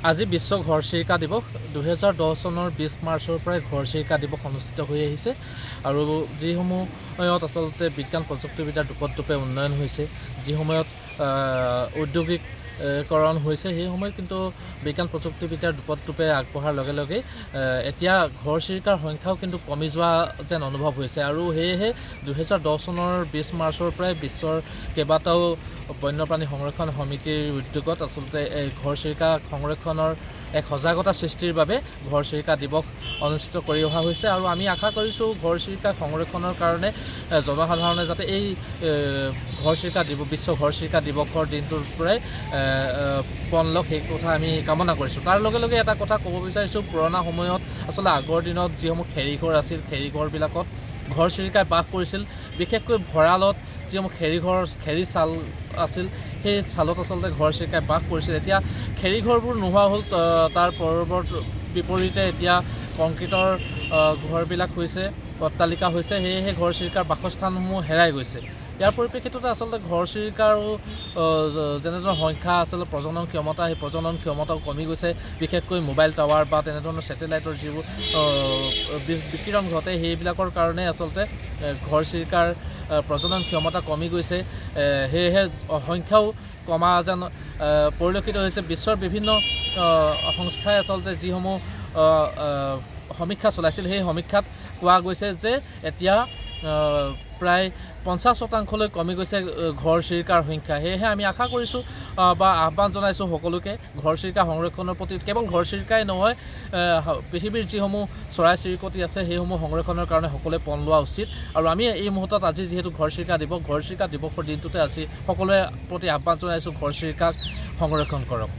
আজি বিশ্ব ঘৰচিৰিকা দিৱস 2010 চনৰ 20 মাৰ্চৰ পৰাই ঘৰচিৰিকা দিৱস অনুষ্ঠিত হৈ আহিছে আৰু যি সময়ত আচলতে বিজ্ঞান প্ৰযুক্তিবিদ্যাৰ দোপতদোপে উন্নয়ন হৈছে, যি সময়ত ঔদ্যোগিকৰণ হৈছে, সেই সময়ত কিন্তু বিজ্ঞান প্ৰযুক্তিবিদ্যাৰ দোপতদোপে আগবঢ়াৰ লগে লগে এতিয়া ঘৰচিৰিকাৰ সংখ্যাও কিন্তু কমি যোৱা যেন অনুভৱ হৈছে আৰু সেয়েহে 2010 চনৰ 20 মাৰ্চৰ পৰাই বিশ্বৰ কেইবাটাও বন্যপ্ৰাণী সংৰক্ষণ সমিতিৰ উদ্যোগত আচলতে এই ঘৰচিৰিকা সংৰক্ষণৰ এক সজাগতা সৃষ্টিৰ বাবে ঘৰচিৰিকা দিৱস অনুষ্ঠিত কৰি অহা হৈছে আৰু আমি আশা কৰিছোঁ ঘৰচিৰিকা সংৰক্ষণৰ কাৰণে জনসাধাৰণে যাতে এই ঘৰচিৰিকা দিৱস বিশ্ব ঘৰচিৰিকা দিৱসৰ দিনটোৰ পৰাই পণ লওক, সেই কথা আমি কামনা কৰিছোঁ। তাৰ লগে লগে এটা কথা ক'ব বিচাৰিছোঁ, পুৰণা সময়ত আচলতে আগৰ দিনত যিসমূহ খেৰীঘৰ আছিল, খেৰীঘৰবিলাকত ঘৰচিৰিকাই বাস কৰিছিল। বিশেষকৈ ভঁৰালত যিসমূহ খেৰী চাল আছিল, সেই চালত আচলতে ঘৰচিৰিকাই বাস কৰিছিল। এতিয়া খেৰীঘৰবোৰ নোহোৱা হ'ল, তাৰ বিপৰীতে এতিয়া কংক্ৰিটৰ ঘৰবিলাক হৈছে, অট্টালিকা হৈছে, সেয়েহে ঘৰচিৰিকাৰ বাসস্থানসমূহ হেৰাই গৈছে। ইয়াৰ পৰিপ্ৰেক্ষিততে আচলতে ঘৰচিৰিকাৰো যেনেধৰণৰ সংখ্যা আচলতে প্ৰজনন ক্ষমতা, সেই প্ৰজনন ক্ষমতাও কমি গৈছে। বিশেষকৈ মোবাইল টাৱাৰ বা তেনেধৰণৰ ছেটেলাইটৰ যিবোৰ বিকিৰণ ঘটে, সেইবিলাকৰ কাৰণে আচলতে ঘৰচিৰিকাৰ প্ৰজনন ক্ষমতা কমি গৈছে। সেয়েহে সংখ্যাও কমা যেন পৰিলক্ষিত হৈছে। বিশ্বৰ বিভিন্ন সংস্থাই আচলতে যিসমূহ সমীক্ষা চলাইছিল, সেই সমীক্ষাত কোৱা গৈছে যে এতিয়া প্ৰায় 50% কমি গৈছে ঘৰচিৰিকাৰ সংখ্যা। সেয়েহে আমি আশা কৰিছোঁ বা আহ্বান জনাইছোঁ সকলোকে ঘৰচিৰিকা সংৰক্ষণৰ প্ৰতি। কেৱল ঘৰচিৰিকাই নহয়, পৃথিৱীৰ যিসমূহ চৰাই চিৰিকটি আছে, সেইসমূহ সংৰক্ষণৰ কাৰণে সকলোৱে পণ লোৱা উচিত। আৰু আমি এই মুহূৰ্তত আজি যিহেতু ঘৰচিৰিকা দিৱসৰ দিনটোতে আজি সকলোৰে প্ৰতি আহ্বান জনাইছোঁ, ঘৰচিৰিকাক সংৰক্ষণ কৰক।